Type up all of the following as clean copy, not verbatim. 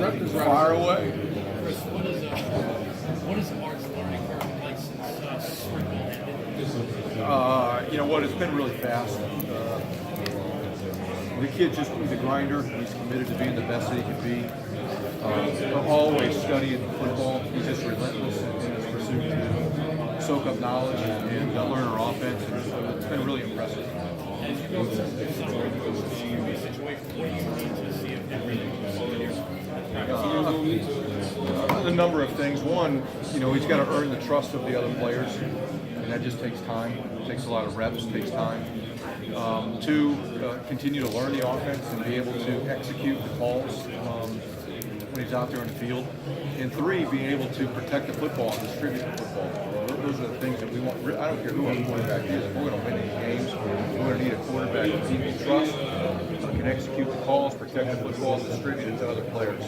Rutgers far away. Chris, what is Art's learning curve like since spring ball ended? You know what? It's been really fast. The kid he's a grinder. He's committed to being the best that he can be. Always studying football. He's just relentless in his pursuit to soak up knowledge and learn our offense. And it's been really impressive. As you go through the summer and go through the UV situation, what do you need to see if that really moves forward here? A number of things. One, you know, he's got to earn the trust of the other players, and that just takes time. It takes a lot of reps. Takes time. Two, continue to learn the offense and be able to execute the calls when he's out there in the field. And three, being able to protect the football and distribute the football. Those are the things that we want. I don't care who our quarterback is. If we're going to win any games, we're going to need a quarterback that people trust, can execute the calls, protect the football, distribute it to other players.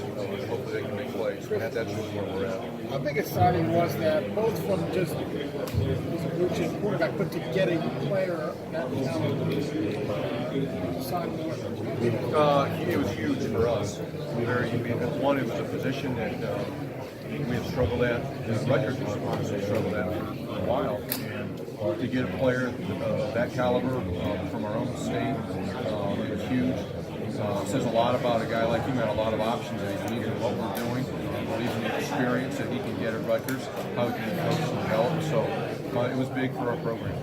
Hopefully they can make plays. And that's really where we're at. How big a signing was that, both from just he's a blue chip quarterback, but to get a player that talented to sign more? It was huge for us. Very unique. One, it was a position that we have struggled at. Rutgers has honestly struggled at for a while. And to get a player of that caliber from our own state, it was huge. Says a lot about a guy like him, had a lot of options that he's needed what we're doing. Believes in the experience that he can get at Rutgers, how he can coach and develop. So it was big for our program.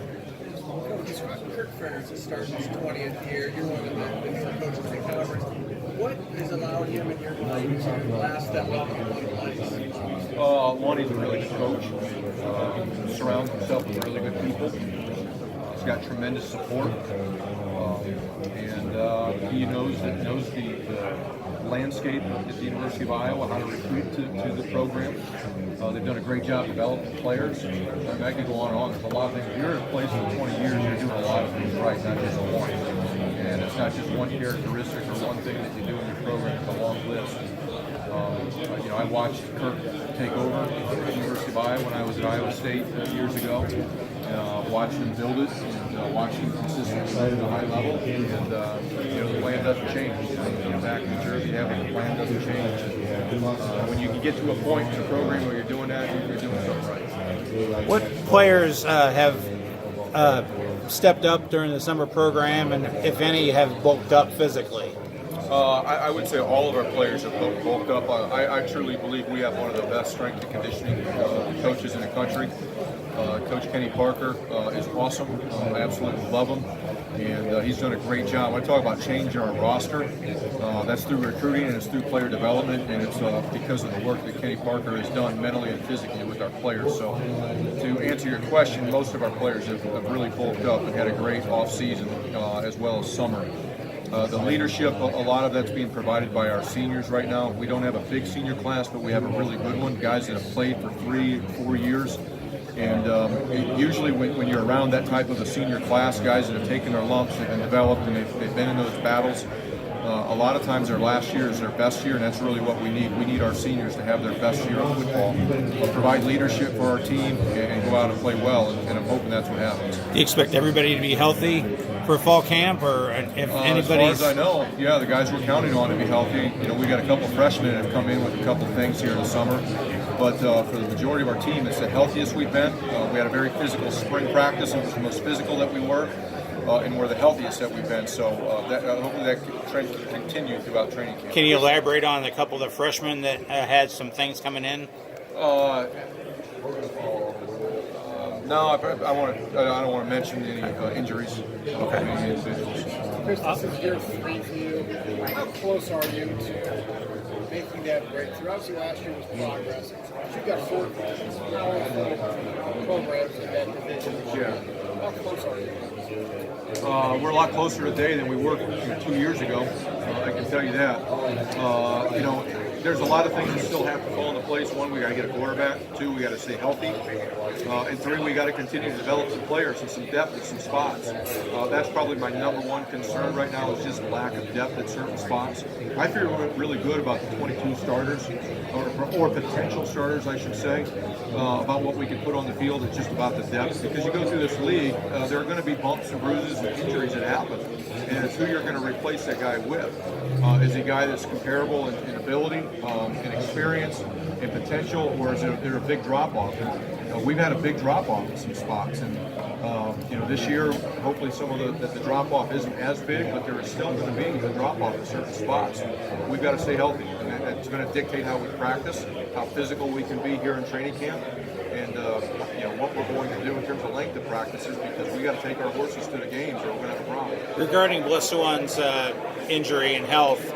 Kirk Ferentz is starting his 20th year. You're one of the newer coaches that covers. What has allowed him in your mind to last that long in one place? One, he's a really good coach. Surrounds himself with really good people. He's got tremendous support, and he knows the landscape at the University of Iowa, how to recruit to the program. They've done a great job developing players. I could go on and on. There's a lot of things. If you're in a place for 20 years, you're doing a lot of things right, not just one. And it's not just one characteristic or one thing that you do in your program. It's a long list. You know, I watched Kirk take over at the University of Iowa when I was at Iowa State years ago. Watched him build it and watched him consistently play at a high level. And you know, the plan doesn't change. You know, back in New Jersey, having the plan doesn't change. And, when you can get to a point in the program where you're doing that, you're doing something right. What players have stepped up during the summer program, and if any, have bulked up physically? I would say all of our players have bulked up. I truly believe we have one of the best strength and conditioning coaches in the country. Coach Kenny Parker is awesome. I absolutely love him. And he's done a great job. I talk about changing our roster. That's through recruiting and it's through player development, and it's because of the work that Kenny Parker has done mentally and physically with our players. So to answer your question, most of our players have really bulked up and had a great off-season as well as summer. The leadership, a lot of that's being provided by our seniors right now. We don't have a big senior class, but we have a really good one. Guys that have played for 3-4 years. And usually when you're around that type of a senior class, guys that have taken their lumps and developed and they've been in those battles, a lot of times their last year is their best year, and that's really what we need. We need our seniors to have their best year of football, provide leadership for our team, and go out and play well, and I'm hoping that's what happens. Do you expect everybody to be healthy for fall camp, or if anybody's... As far as I know, yeah, the guys we're counting on to be healthy. You know, we got a couple freshmen that have come in with a couple things here in the summer. But for the majority of our team, it's the healthiest we've been. We had a very physical spring practice, and it was the most physical that we were, and we're the healthiest that we've been. So hopefully that trend can continue throughout training camp. Can you elaborate on a couple of the freshmen that had some things coming in? No, I don't want to mention any injuries. Okay. Any individuals. Chris, this is year 3 for you. How close are you to making that breakthrough? Obviously, last year was progress. You've got 4 powerful programs in that division. Yeah. How close are you? We're a lot closer today than we were 2 years ago. I can tell you that. You know, there's a lot of things that still have to fall into place. One, we got to get a quarterback. 2, we got to stay healthy. And 3, we got to continue to develop some players and some depth at some spots. That's probably my number one concern right now is just lack of depth at certain spots. I feel really good about the 22 starters, or potential starters, I should say, about what we can put on the field. It's just about the depth. Because you go through this league, there are going to be bumps and bruises and injuries that happen. And who you're going to replace that guy with. Is he a guy that's comparable in ability, in experience, in potential, or is there a big drop-off? We've had a big drop-off in some spots, and this year, hopefully some of the drop-off isn't as big, but there is still going to be a drop-off in certain spots. We've got to stay healthy, and that's going to dictate how we practice, how physical we can be here in training camp, and what we're going to do in terms of length of practices, because we got to take our horses to the games or we're going to have a problem. Regarding Blissuan's injury and health,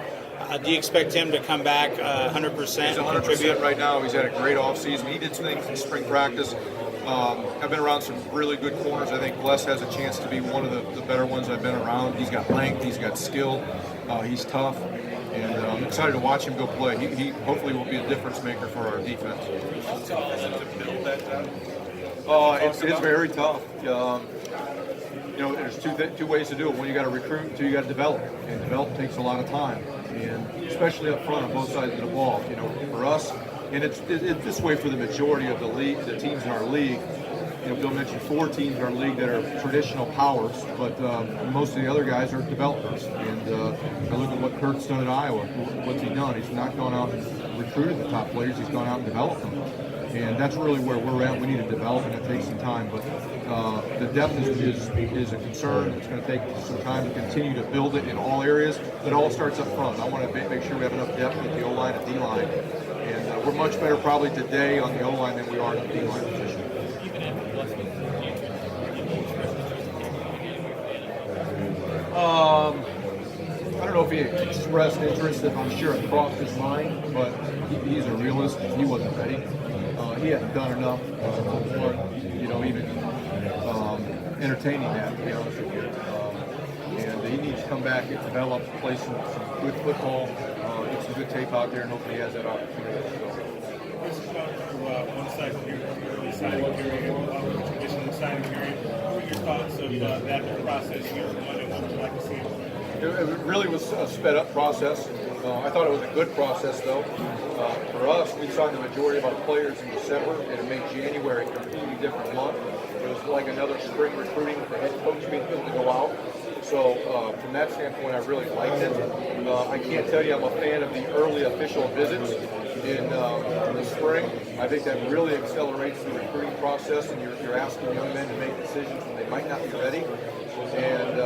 do you expect him to come back 100%? He's 100% right now. He's had a great offseason. He did some things in spring practice. I've been around some really good corners. I think Bless has a chance to be one of the better ones I've been around. He's got length. He's got skill. He's tough. And I'm excited to watch him go play. He hopefully will be a difference maker for our defense. How tough is it to build that depth? It's very tough. There's two ways to do it. One, you got to recruit. Two, you got to develop. And develop takes a lot of time, and especially up front on both sides of the ball. For us, and it's this way for the majority of the teams in our league. Bill mentioned 4 teams in our league that are traditional powers, but most of the other guys are developers. And I look at what Kurt's done at Iowa. What's he done? He's not gone out and recruited the top players. He's gone out and developed them. And that's really where we're at. We need to develop, and it takes some time. But the depth is a concern. It's going to take some time to continue to build it in all areas. But it all starts up front. I want to make sure we have enough depth at the O-line and D-line. And we're much better probably today on the O-line than we are in the D-line position. I don't know if he expressed interest, if I'm sure it crossed his mind, but he's a realist. He wasn't ready. He hadn't done enough for, even entertaining that, to be honest with you. And he needs to come back and develop, play some good football, get some good tape out there, and hopefully he has that opportunity. One side period, early signing period, traditional signing period. What were your thoughts of that process here on Monday? What would you like to see? It really was a sped-up process. I thought it was a good process, though. For us, we signed the majority of our players in December, and it made January a completely different month. It was like another spring recruiting with the head coach being able to go out. So from that standpoint, I really liked it. I can't tell you I'm a fan of the early official visits in the spring. I think that really accelerates the recruiting process, and you're asking young men to make decisions when they might not be ready. And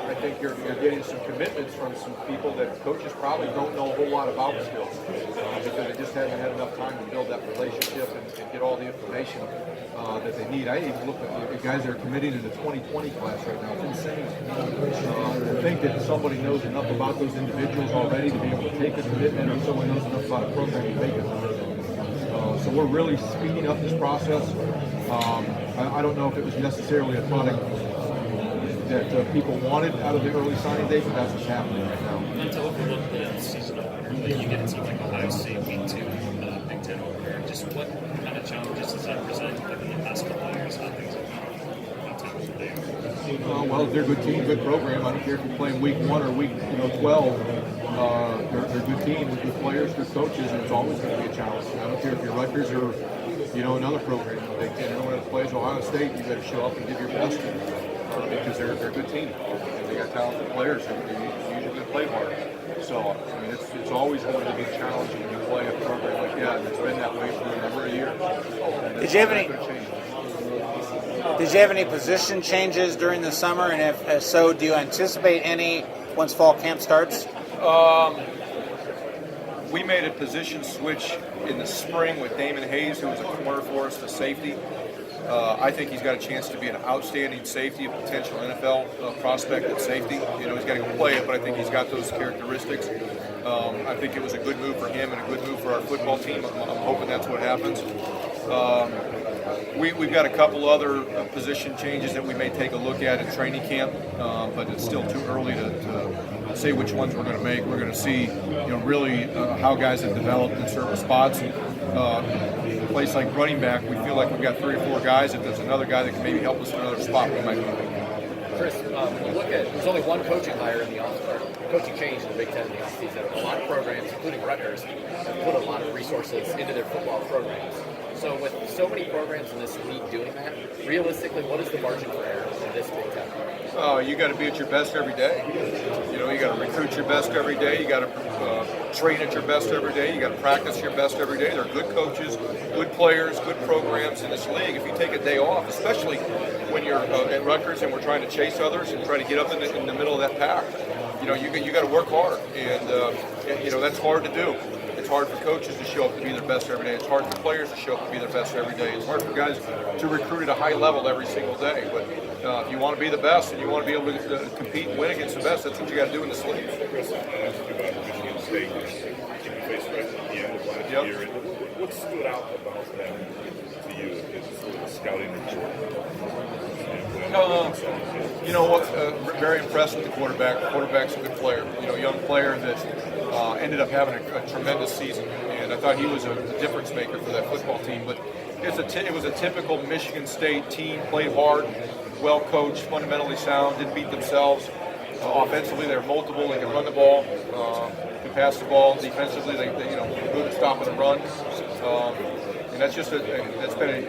I think you're getting some commitments from some people that coaches probably don't know a whole lot about still, because they just haven't had enough time to build that relationship and get all the information that they need. I even look at the guys that are committing in the 2020 class right now. It's insane. To think that somebody knows enough about those individuals already to be able to take a commitment, or someone knows enough about a program to make it. So we're really speeding up this process. I don't know if it was necessarily a product that people wanted out of the early signing date, but that's what's happening right now. Not to overlook the season opener that you get a team like Ohio State week 2 Big Ten opener. Just what kind of challenges does that present given the past couple of years, how things have gone? Well, they're a good team, good program. I don't care if you're playing week 1 or week 12. They're a good team with good players, good coaches, and it's always going to be a challenge. I don't care if you're Rutgers or another program in the Big Ten. Anyone that plays Ohio State, you better show up and give your best. Because they're a good team. And they got talented players who usually going to play hard. So, I mean, it's always going to be challenging when you play a program like that, and it's been that way for a number of years. Did you have any position changes during the summer? And if so, do you anticipate any once fall camp starts? We made a position switch in the spring with Damon Hayes, who was a corner for us, to safety. I think he's got a chance to be an outstanding safety, a potential NFL prospect at safety. He's got to go play it, but I think he's got those characteristics. I think it was a good move for him and a good move for our football team. I'm hoping that's what happens. We've got a couple other position changes that we may take a look at in training camp, but it's still too early to say which ones we're going to make. We're going to see, really how guys have developed in certain spots. A place like running back, we feel like we've got 3 or 4 guys. If there's another guy that can maybe help us in another spot, we might be able to. Chris, when you look at, there's only one coaching hire in the coaching change in the Big Ten in the offseason. A lot of programs, including Rutgers, have put a lot of resources into their football programs. So with so many programs in this league doing that, realistically, what is the margin for error in this Big Ten? You got to be at your best every day. You know, you got to recruit your best every day. You got to train at your best every day. You got to practice your best every day. There are good coaches, good players, good programs in this league. If you take a day off, especially when you're at Rutgers and we're trying to chase others and try to get up in the middle of that pack, you know, you got to work hard, and you know that's hard to do. It's hard for coaches to show up to be their best every day. It's hard for players to show up to be their best every day. It's hard for guys to recruit at a high level every single day. But if you want to be the best and you want to be able to compete and win against the best, that's what you got to do in this league. Chris, I asked you about Michigan State. You faced right at the end of last year. And what stood out about them to you as sort of a scouting report? You know what? Very impressed with the quarterback. The quarterback's a good player. You know, young player that ended up having a tremendous season, and I thought he was a difference maker for that football team. But it was a typical Michigan State team. Played hard, well coached, fundamentally sound, didn't beat themselves. Offensively, they're multiple. They can run the ball, can pass the ball. Defensively, they you know good at stopping the run. And that's just that's been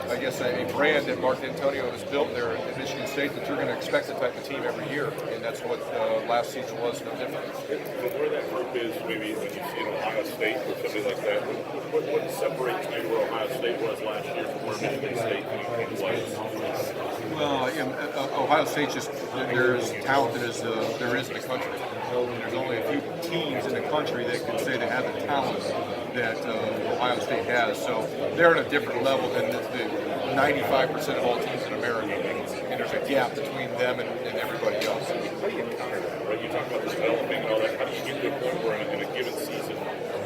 I guess a brand that Mark D'Antonio has built there at Michigan State that you're going to expect the type of team every year, and that's what last season was no different. But where that group is, maybe when you see Ohio State or something like that, what separates maybe where Ohio State was last year from where Michigan State was? Well, Ohio State just they're as talented as there is in the country. There's only a few teams in the country that can say they have the talent that Ohio State has. So they're at a different level than the 95% of all teams in America. And there's a gap between them and everybody else. How do you counter that, right? You talk about this developing and all that. How do you get to a point where in a given season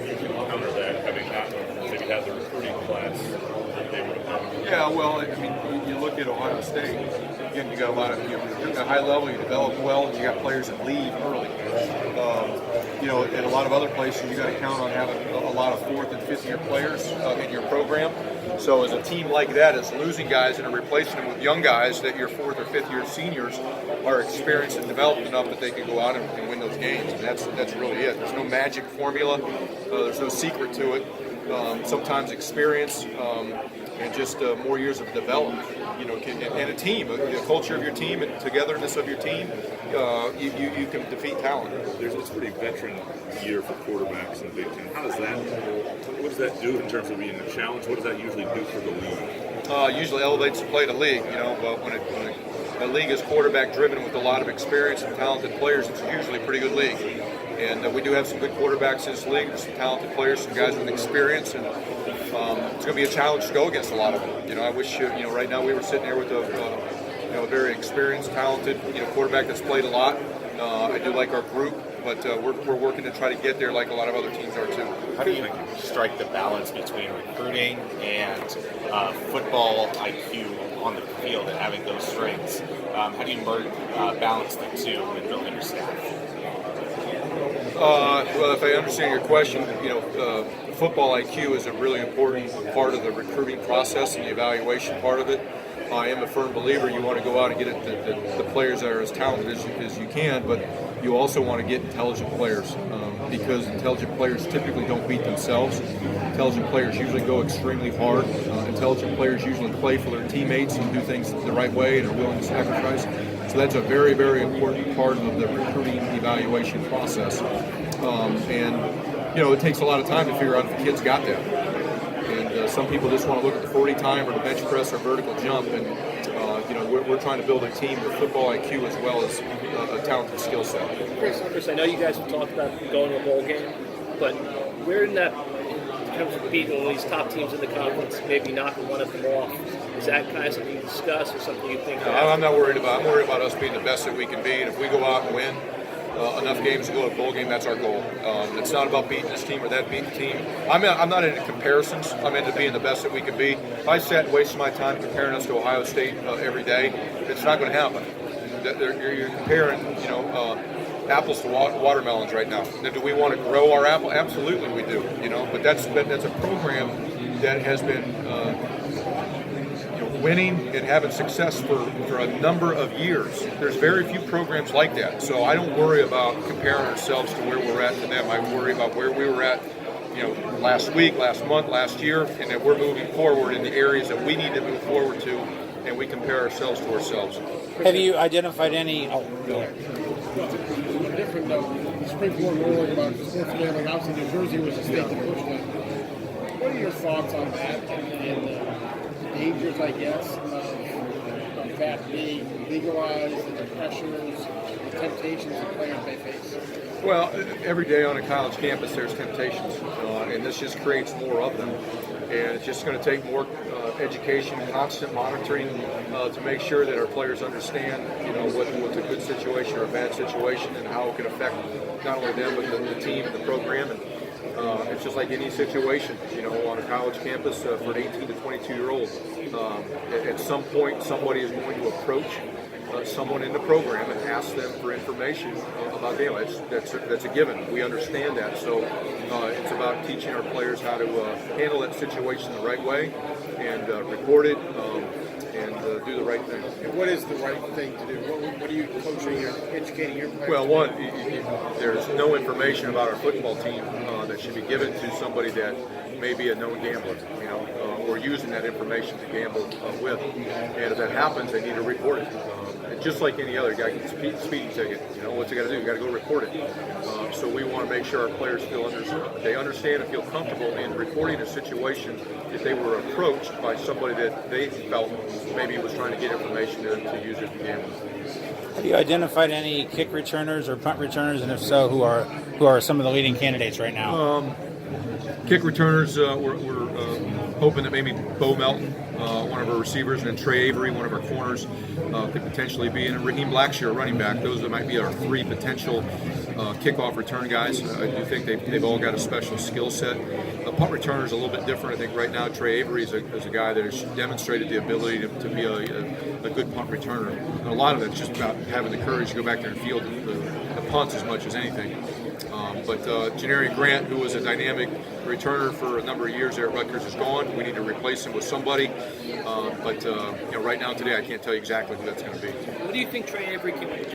you can counter that, having not maybe had the recruiting class that they would have done? Yeah, well, I mean, you look at Ohio State, again, you got a lot of, at a high level, you develop well, and you got players that leave early. You know, at a lot of other places, you got to count on having a lot of fourth and fifth year players in your program. So as a team like that is losing guys and replacing them with young guys that your fourth or fifth year seniors are experienced and developed enough that they can go out and win those games. And that's really it. There's no magic formula. There's no secret to it. Sometimes experience and just more years of development. You know, and a team, the culture of your team and togetherness of your team, you can defeat talent. There's this pretty veteran year for quarterbacks in the Big Ten. What does that do in terms of being a challenge? What does that usually do for the league? Usually elevates the play of the league. You know, but when a league is quarterback driven with a lot of experience and talented players, it's usually a pretty good league. And we do have some good quarterbacks in this league. There's some talented players, some guys with experience, and it's going to be a challenge to go against a lot of them. You know, I wish right now we were sitting here with a very experienced, talented quarterback that's played a lot. I do like our group, but we're working to try to get there like a lot of other teams are too. How do you strike the balance between recruiting and football IQ on the field and having those strengths? How do you balance the two with building your staff? Well, if I understand your question, football IQ is a really important part of the recruiting process and the evaluation part of it. I am a firm believer you want to go out and get the players that are as talented as you can, but you also want to get intelligent players because intelligent players typically don't beat themselves. Intelligent players usually go extremely hard. Intelligent players usually play for their teammates and do things the right way and are willing to sacrifice. So that's a very, very important part of the recruiting evaluation process. It takes a lot of time to figure out if the kid's got that. And some people just want to look at the 40 time or the bench press or vertical jump. And, we're trying to build a team with football IQ as well as a talented skill set. Chris, I know you guys have talked about going to a bowl game, but where in that, in terms of beating all these top teams in the conference, maybe knocking one of them off, is that kind of something you discuss or something you think? I'm not worried about. I'm worried about us being the best that we can be, and if we go out and win enough games to go to a bowl game, that's our goal. It's not about beating this team or that beating team. I'm not into comparisons. I'm into being the best that we can be. If I sat and wasted my time comparing us to Ohio State every day, it's not going to happen. You're comparing, apples to watermelons right now. Now, do we want to grow our apple? Absolutely, we do. But that's a program that has been winning and having success for a number of years. There's very few programs like that. So I don't worry about comparing ourselves to where we're at to them. I worry about where we were at, last week, last month, last year, and that we're moving forward in the areas that we need to move forward to and we compare ourselves to ourselves. Have you identified any? Oh, go ahead. Different though. Springfield rolling about sports gambling. Obviously, New Jersey was a state that pushed that. What are your thoughts on that and the dangers, I guess, of that being legalized and the pressures, the temptations that players may face? Well, every day on a college campus there's temptations, and this just creates more of them. And it's just going to take more education, constant monitoring to make sure that our players understand, what's a good situation or a bad situation, and how it can affect not only them but the team and the program. And it's just like any situation, on a college campus for an 18 to 22-year-old. At some point, somebody is going to approach someone in the program and ask them for information about gambling. That's a given. We understand that. So it's about teaching our players how to handle that situation the right way and report it and do the right thing. And what is the right thing to do? What are you coaching or educating your players? Well, one, there's no information about our football team that should be given to somebody that may be a known gambler, or using that information to gamble with. And if that happens, they need to report it. Just like any other guy gets a speeding ticket, what's he got to do? You got to go report it. So we want to make sure our players they understand and feel comfortable in reporting a situation if they were approached by somebody that they felt maybe was trying to get information to use it to gamble. Have you identified any kick returners or punt returners, and if so, who are some of the leading candidates right now? Kick returners, we're hoping that maybe Bo Melton, one of our receivers, and then Trey Avery, one of our corners, could potentially be, and Raheem Blackshear, running back. Those might be our three potential kickoff return guys. I do think they've all got a special skill set. Punt returner is a little bit different. I think right now Trey Avery is a guy that has demonstrated the ability to be a good punt returner. And a lot of it's just about having the courage to go back there and field the punts as much as anything. But Janarian Grant, who was a dynamic returner for a number of years there at Rutgers, is gone. We need to replace him with somebody. But right now, today, I can't tell you exactly who that's going to be. What do you think Trey Avery can